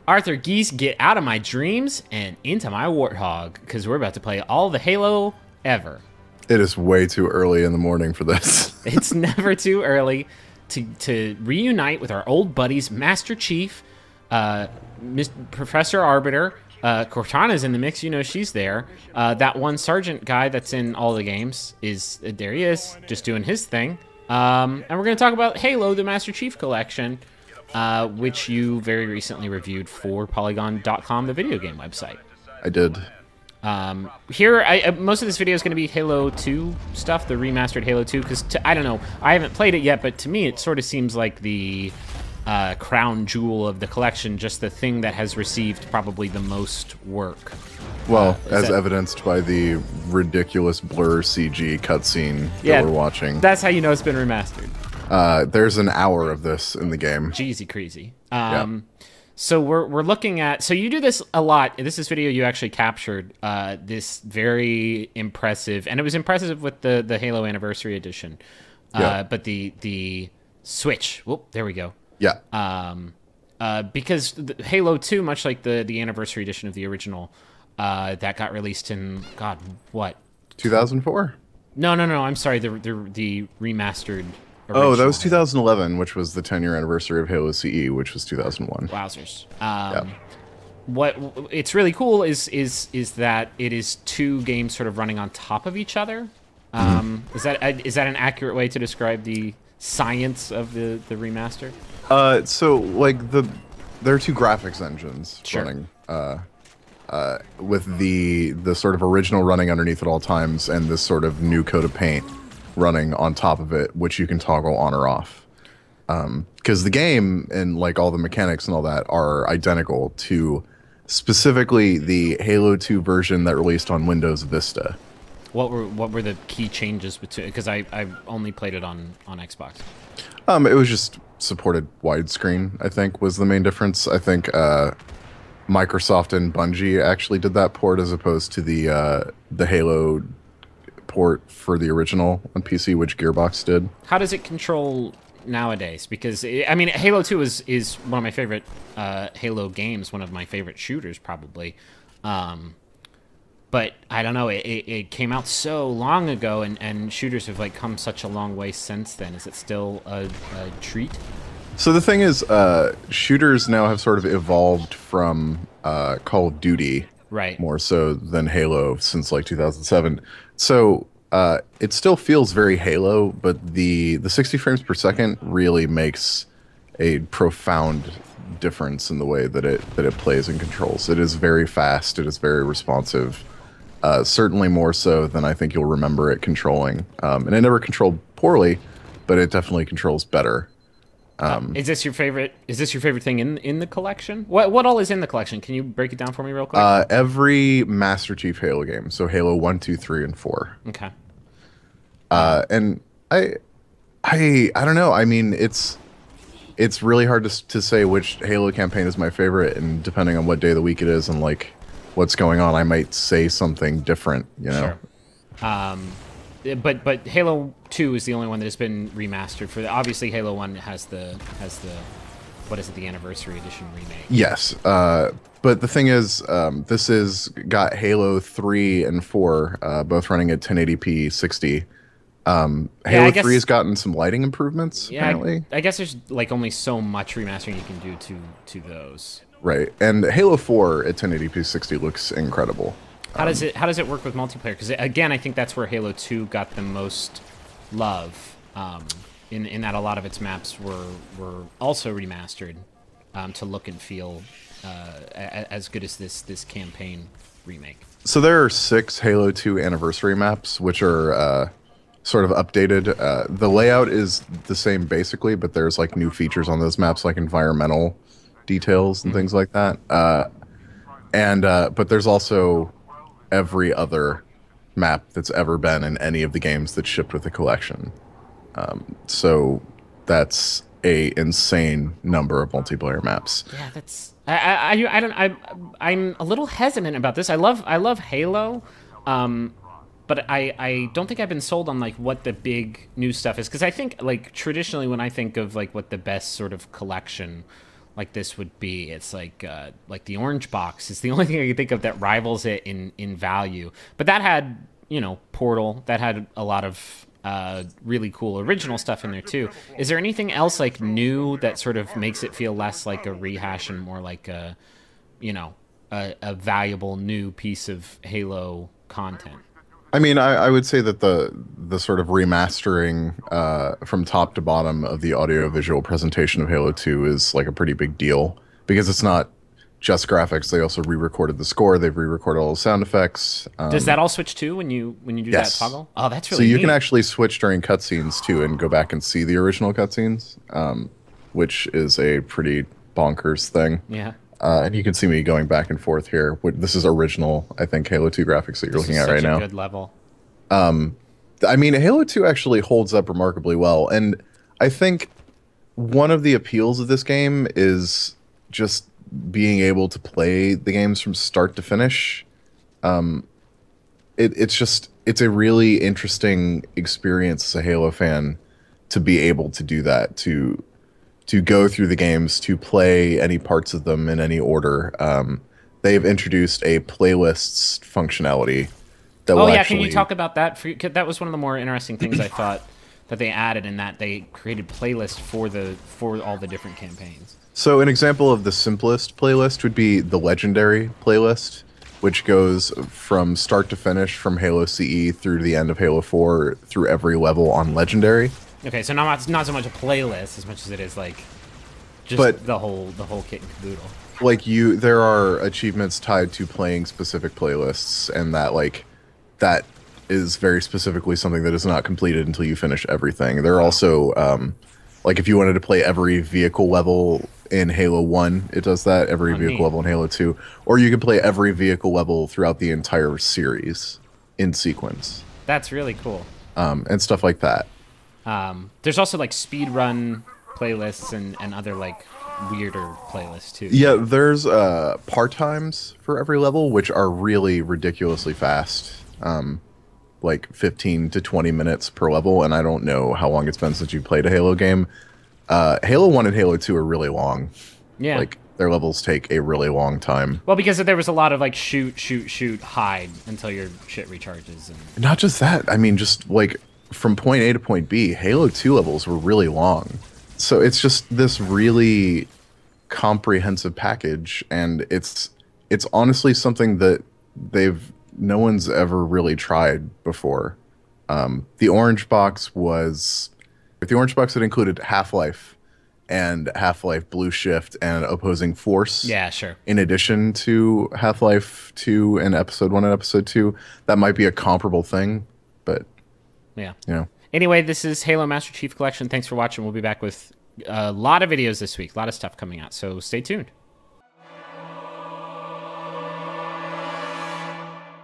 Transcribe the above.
Arthur Geese, get out of my dreams and into my warthog, because we're about to play all the Halo ever. It is way too early in the morning for this. It's never too early to reunite with our old buddies, Master Chief, Professor Arbiter. Cortana's in the mix, you know she's there. That one sergeant guy that's in all the games is there. He is just doing his thing. And we're going to talk about Halo, the Master Chief Collection, which you very recently reviewed for Polygon.com, the video game website. I did. Here, most of this video is going to be Halo 2 stuff, the remastered Halo 2, because I don't know, I haven't played it yet, but to me it sort of seems like the crown jewel of the collection, just the thing that has received probably the most work. Well, as evidenced by the ridiculous blur CG cutscene that we're watching. That's how you know it's been remastered. There's an hour of this in the game. Jeezy crazy. So we're looking at, so you do this a lot. This is video you actually captured, this very impressive, and it was impressive with the Halo Anniversary Edition. But the Switch, whoop, there we go. Yeah. Because Halo 2, much like the Anniversary Edition of the original, that got released in, God, what? 2004? No, I'm sorry, the remastered original. Oh, that was 2011, which was the 10-year anniversary of Halo CE, which was 2001. Wowzers. What it's really cool is that it is two games sort of running on top of each other. Is that an accurate way to describe the science of the remaster? So like there are two graphics engines running, with the sort of original running underneath at all times, and this sort of new coat of paint running on top of it, which you can toggle on or off. Because the game and like all the mechanics and all that are identical to specifically the Halo 2 version that released on Windows Vista. What were the key changes between? Because I only played it on Xbox. It was just supported widescreen, I think, was the main difference. I think Microsoft and Bungie actually did that port as opposed to the Halo port for the original on PC, which Gearbox did. How does it control nowadays? Because I mean, Halo 2 is one of my favorite Halo games, one of my favorite shooters probably. But I don't know, it came out so long ago, and shooters have like come such a long way since then. Is it still a treat? So the thing is, shooters now have sort of evolved from Call of Duty, right, more so than Halo since like 2007. So it still feels very Halo, but the 60 frames per second really makes a profound difference in the way that it plays and controls. It is very fast. It is very responsive. Certainly more so than I think you'll remember it controlling. And it never controlled poorly, but it definitely controls better. Is this your favorite? Is this your favorite thing in the collection? What all is in the collection? Can you break it down for me real quick? Every Master Chief Halo game, so Halo 1, 2, 3, and 4. Okay. And I don't know. I mean, it's really hard to say which Halo campaign is my favorite, and depending on what day of the week it is and like what's going on, I might say something different. You know. Sure. But Halo 2 is the only one that has been remastered. For obviously Halo 1 has the what is it, the Anniversary Edition remake? Yes. But the thing is, this is got Halo 3 and 4 both running at 1080p 60. Halo 3 has gotten some lighting improvements, apparently. I guess there's like only so much remastering you can do to those. Right. And Halo 4 at 1080p 60 looks incredible. How does it work with multiplayer? Because again, I think that's where Halo 2 got the most love. In that a lot of its maps were also remastered to look and feel as good as this campaign remake. So there are 6 Halo 2 anniversary maps, which are sort of updated. The layout is the same basically, but there's like new features on those maps, like environmental details and things like that. But there's also every other map that's ever been in any of the games that shipped with the collection. So that's a insane number of multiplayer maps. Yeah, that's I'm a little hesitant about this. I love Halo, but I don't think I've been sold on like what the big new stuff is, because I think like traditionally when I think of like what the best sort of collection like this would be. It's like the orange box is the only thing I can think of that rivals it in value. But that had, you know, Portal, that had a lot of really cool original stuff in there too. Is there anything else like new that sort of makes it feel less like a rehash and more like a, you know, a valuable new piece of Halo content? I mean, I would say that the sort of remastering from top to bottom of the audio-visual presentation of Halo 2 is like a pretty big deal because it's not just graphics. They also re-recorded the score. They've re-recorded all the sound effects. Does that all switch too when you do yes. that toggle? Oh, that's really so you neat. can actually switch during cutscenes too and go back and see the original cutscenes, which is a pretty bonkers thing. Yeah. And you can see me going back and forth here. This is original, I think, Halo 2 graphics that you're looking at right now. Good level. I mean, Halo 2 actually holds up remarkably well. And I think one of the appeals of this game is just being able to play the games from start to finish. It's a really interesting experience as a Halo fan to be able to do that, to go through the games, to play any parts of them in any order. They've introduced a playlists functionality that will Can you talk about that? That was one of the more interesting things I thought that they added, in that they created playlists for all the different campaigns. So an example of the simplest playlist would be the Legendary playlist, which goes from start to finish from Halo CE through to the end of Halo 4 through every level on Legendary. Okay, so not so much a playlist as much as it is like just the whole kit and caboodle. Like there are achievements tied to playing specific playlists, and that is very specifically something that is not completed until you finish everything. There are also like if you wanted to play every vehicle level in Halo 1, it does that. Every vehicle level in Halo 2, or you can play every vehicle level throughout the entire series in sequence. That's really cool. And stuff like that. There's also like speed run playlists and other like weirder playlists too. Yeah, there's part times for every level, which are really ridiculously fast. Like 15 to 20 minutes per level, and I don't know how long it's been since you played a Halo game. Halo 1 and Halo 2 are really long. Yeah. Like their levels take a really long time. Well, because there was a lot of like shoot, hide until your shit recharges. And not just that. I mean, just like from point A to point B, Halo 2 levels were really long. So it's just this really comprehensive package, and it's honestly something that no one's ever really tried before. The orange box had included Half-Life and Half-Life Blue Shift and Opposing Force. Yeah, sure. In addition to Half-Life 2 and Episode 1 and Episode 2, that might be a comparable thing, but yeah. You know. Anyway, this is Halo Master Chief Collection. Thanks for watching. We'll be back with a lot of videos this week. A lot of stuff coming out, so stay tuned.